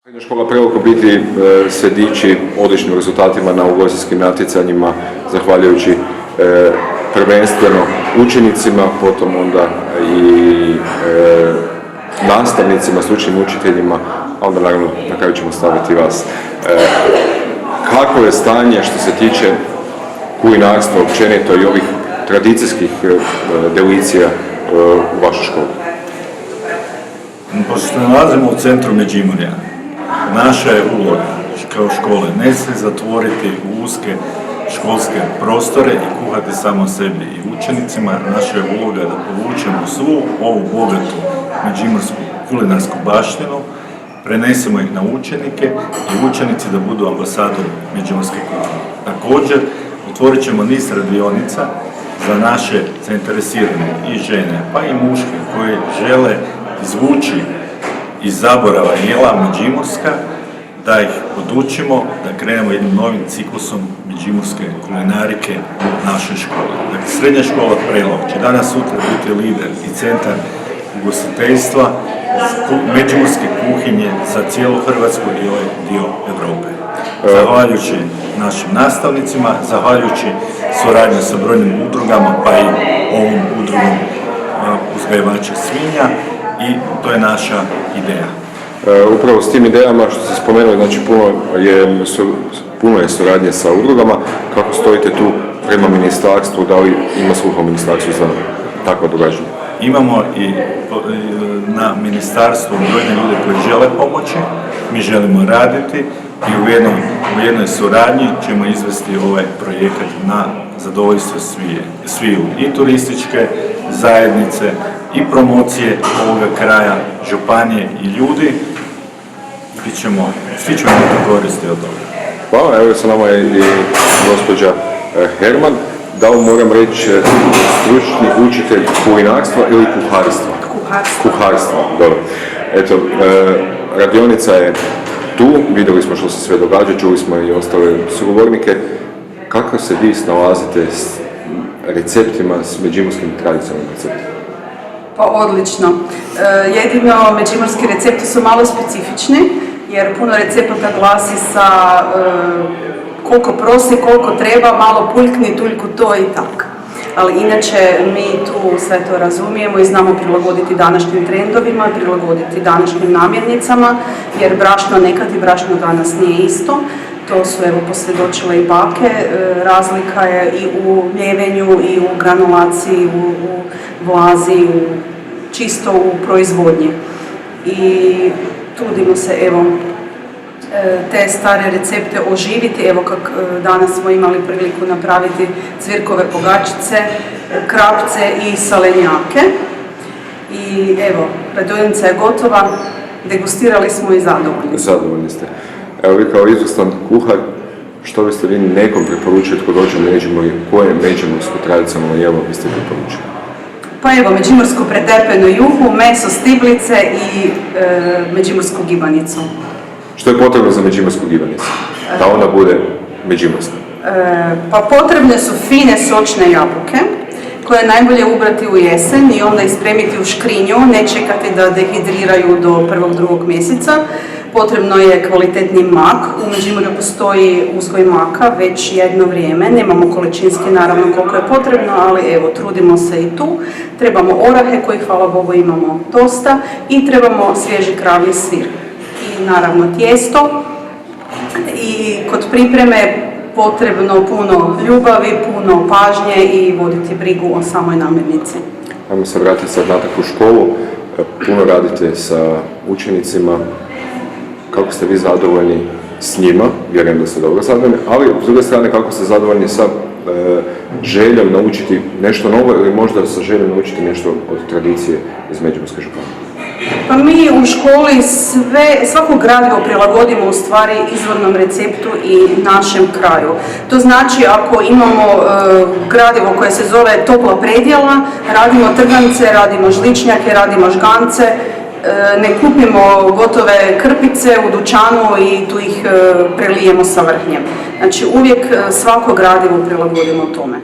Srednja škola Prelog u biti se diči odličnim rezultatima na ugostiteljskim natjecanjima, zahvaljujući prvenstveno učenicima, potom onda i nastavnicima, stručnim učiteljima, a onda naravno na kraju ćemo staviti vas. Kako je stanje što se tiče kulinarstva općenito i ovih tradicijskih delicija u vašoj školi? Pošto se nalazimo u centru Međimurja, naša je uloga kao škole ne se zatvoriti u uske školske prostore i kuhati samo sebi i učenicima. Naša je uloga da povučemo svu ovu bogatu međimursku kulinarsku baštinu, prenesemo ih na učenike i učenici da budu ambasadori međimurske kuhinje. Također, otvorit ćemo niz radionica za naše zainteresirane i žene, pa i muške koji žele izvući iz zaborava jela međimurska, da ih podučimo, da krenemo jednim novim ciklusom međimurske kulinarike u našoj školi. Dakle, Srednja škola Prelog će danas sutra biti lider i centar ugostiteljstva međimurske kuhinje za cijelu Hrvatsku i ovaj dio Europe. Zahvaljujući našim nastavnicima, zahvaljujući suradnju sa brojnim udrugama, pa i ovom udrugom uzgajivača svinja, i to je naša ideja. Upravo s tim idejama što ste spomenuli, znači puno je suradnje sa udrugama. Kako stojite tu prema ministarstvu, da li ima sluha u ministarstvu za takva događanja? Imamo i na ministarstvu brojne ljude koji žele pomoći, mi želimo raditi i u jednoj suradnji ćemo izvesti ovaj projekat na zadovoljstvo sviju, i turističke zajednice i promocije ovoga kraja, županije i ljudi. Svi ćemo imati koristi od toga. Hvala, evo sa nama je i gospođa Herman. Da li moram reći stručni učitelj kulinarstva ili kuharstva? Kuharstva, dobro. Eto, radionica je tu, vidjeli smo što se sve događa, čuli smo i ostale sugovornike. Kako se vi snalazite s receptima, s međimurskim tradicionalnim receptima? Pa odlično. Jedino međimurski recepti su malo specifični, jer puno recepata glasi sa koliko prosi, koliko treba, malo puljkni, tuljku to i tak. Ali inače mi tu sve to razumijemo i znamo prilagoditi današnjim trendovima, prilagoditi današnjim namirnicama, jer brašno nekad i brašno danas nije isto. To su evo posvjedočile i bake, razlika je i u mljevenju, i u granulaciji, u vlazi, čisto u proizvodnji. I trudimo se evo te stare recepte oživiti, evo kak danas smo imali priliku napraviti cvirkove pogačice, krapce i salenjake. I evo, radionica je gotova, degustirali smo i zadovoljni. Zadovoljni ste. Evo vi kao izvrstan kuhar, što biste vi nekom preporučili tko dođe u Međimurje, koje međimursko tradicionalno jelo biste preporučili? Pa evo, međimursku pretepenu juhu, meso stiblice i međimursku gibanicu. Što je potrebno za međimursku gibanicu? Da ona bude međimurska? Pa potrebne su fine sočne jabuke, koje je najbolje ubrati u jesen i onda ih spremiti u škrinju, ne čekati da dehidriraju do 1.2. mjeseca. Potrebno je kvalitetni mak, u Međimurju postoji uzgoj maka već jedno vrijeme, nemamo količinski naravno koliko je potrebno, ali evo trudimo se i tu. Trebamo orahe koji hvala Bogu imamo dosta i trebamo svježi kravlji sir. I naravno tijesto i kod pripreme potrebno puno ljubavi, puno pažnje i voditi brigu o samoj namirnici. Ajmo se vratiti sad natak u školu, puno radite sa učenicima. Kako ste vi zadovoljni s njima, vjerujem da ste dobro zadovoljni, ali s druge strane kako ste zadovoljni sa željom naučiti nešto novo ili možda sa željom naučiti nešto od tradicije iz Međimurske županije? Pa mi u školi svako gradivo prilagodimo u stvari izvornom receptu i našem kraju. To znači ako imamo gradivo koje se zove topla predjela, radimo trgance, radimo žličnjake, radimo žgance, ne kupimo gotove krpice u dućanu i tu ih prelijemo sa vrhnjem. Znači uvijek svako gradivo prilagodimo tome.